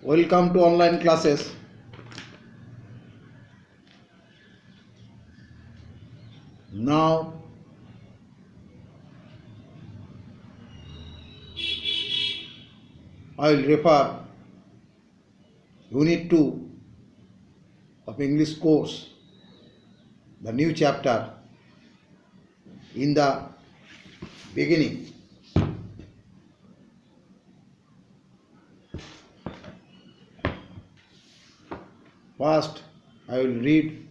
Welcome to online classes. Now I will refer Unit 2 of English course, the new chapter, in the beginning. First, I will read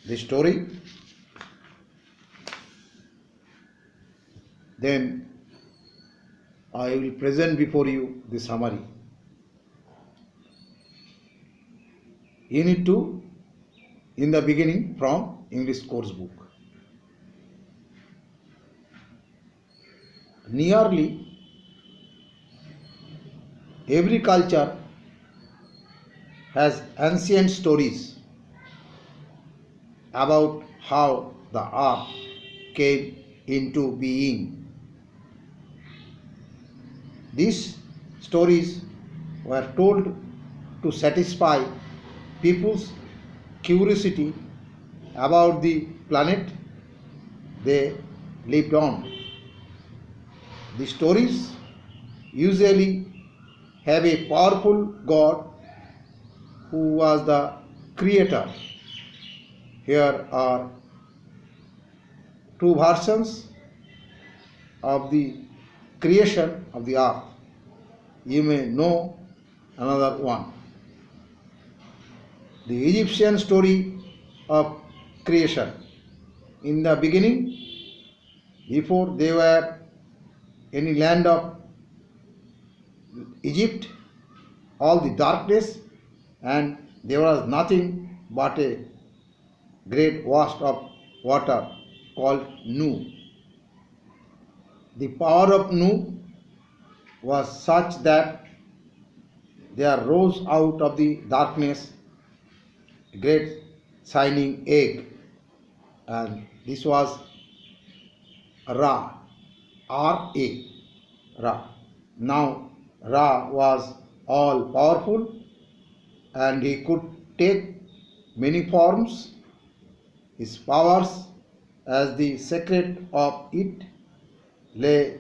the story, then I will present before you the summary. Unit 2 in the beginning from English course book. Nearly every culture has ancient stories about how the earth came into being. These stories were told to satisfy people's curiosity about the planet they lived on. The stories usually have a powerful God who was the creator. Here are two versions of the creation of the earth. You may know another one. The Egyptian story of creation. In the beginning, before they were any land of Egypt, all the darkness, and there was nothing but a great vast of water called Nu. The power of Nu was such that there rose out of the darkness a great shining egg, and this was Ra, R-A, Ra. Now Ra was all powerful and he could take many forms. His powers as the secret of it lay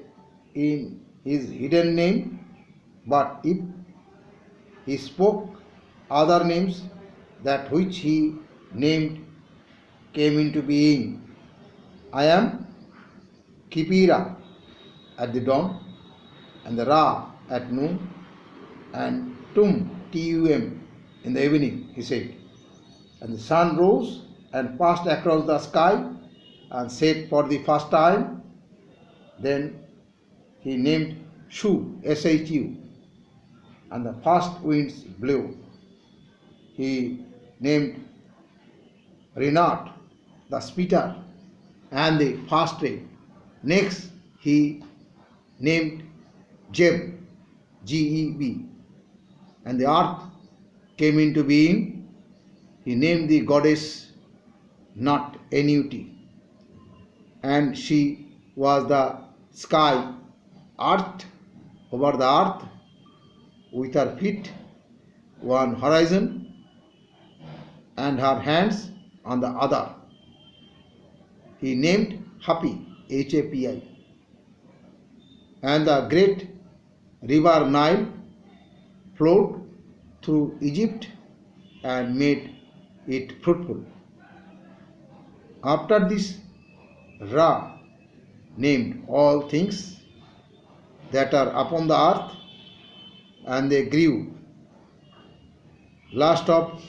in his hidden name, but if he spoke other names, that which he named came into being. I am Kipira at the dawn, and the Ra at noon, and Tum, T-U-M, in the evening, he said. And the sun rose and passed across the sky and set for the first time. Then he named Shu, S-H-U, and the first winds blew. He named Renat, the spitter, and the first rain. Next he named Jeb, G-E-B, and the earth came into being. He named the goddess Nut, N-U-T, and she was the sky, earth, over the earth, with her feet one horizon and her hands on the other. He named Hapi, H-A-P-I, and the great river Nile flowed through Egypt and made it fruitful. After this, Ra named all things that are upon the earth, and they grew. Last of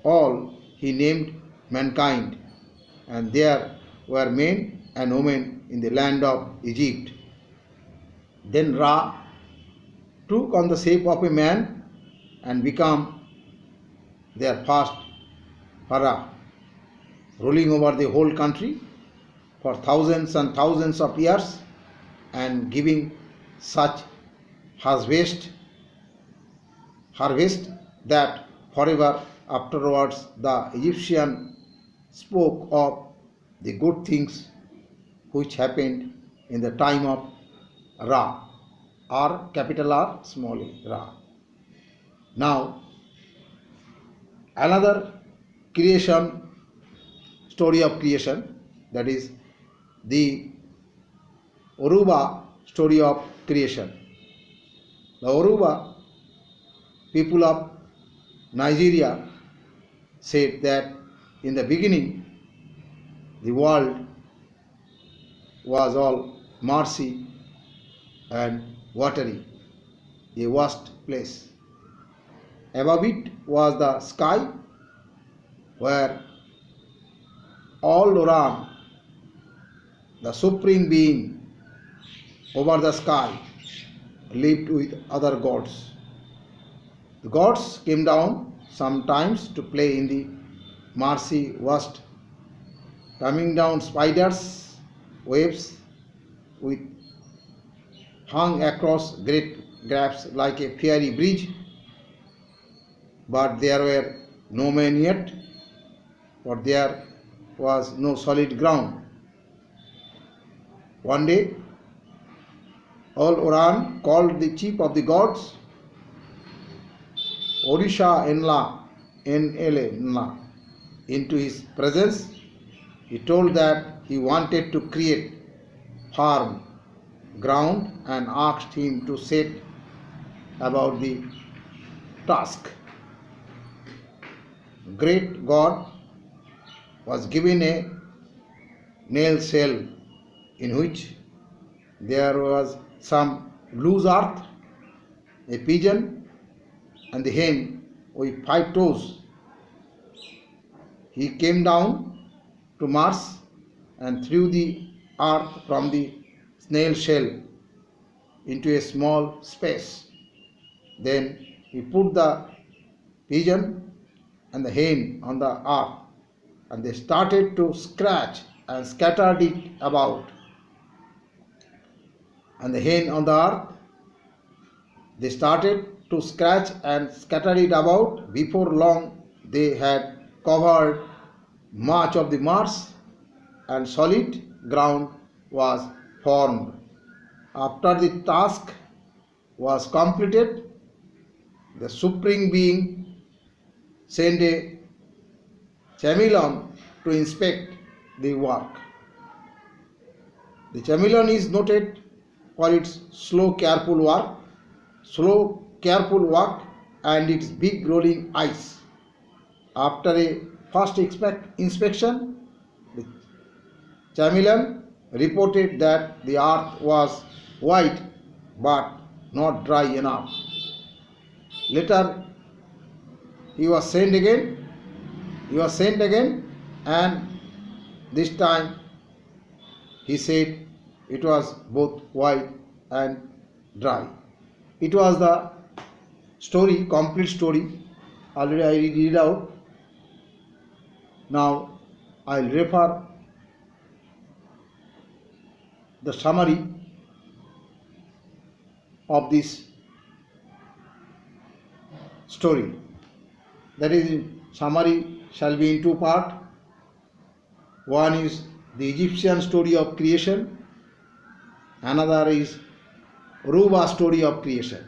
all, he named mankind, and there were men and women in the land of Egypt. Then Ra took on the shape of a man and became their first Pharaoh, ruling over the whole country for thousands and thousands of years and giving such harvest that forever afterwards the Egyptian spoke of the good things which happened in the time of Ra, R, capital R, small a, Ra. Now, another creation, story of creation, that is the Yoruba story of creation. The Yoruba people of Nigeria said that in the beginning the world was all marshy and watery, a vast place. Above it was the sky, where all around the Supreme Being over the sky lived with other gods. The gods came down sometimes to play in the marshy vast, coming down spiders' webs with hung across great gaps like a fairy bridge. But there were no men yet, for there was no solid ground. One day, Al Oran called the chief of the gods, Orisha Enla, into his presence. He told that he wanted to create firm ground and asked him to set about the task. Great God was given a nail shell in which there was some loose earth, a pigeon, and the hen with 5 toes. He came down to Mars and threw the earth from the snail shell into a small space. Then he put the pigeon and the hen on the earth, and they started to scratch and scattered it about. And the hen on the earth, they started to scratch and scatter it about. Before long, they had covered much of the Mars, and solid ground was formed. After the task was completed, the Supreme Being sent a chameleon to inspect the work. The chameleon is noted for its slow, careful work and its big rolling eyes. After a first inspection, the chameleon reported that the earth was white but not dry enough. Later, he was sent again, and this time he said it was both white and dry. It was the story, complete story. Already I read it out. Now I will refer the summary of this story. That is, summary shall be in 2 parts. One is the Egyptian story of creation, another is Yoruba story of creation.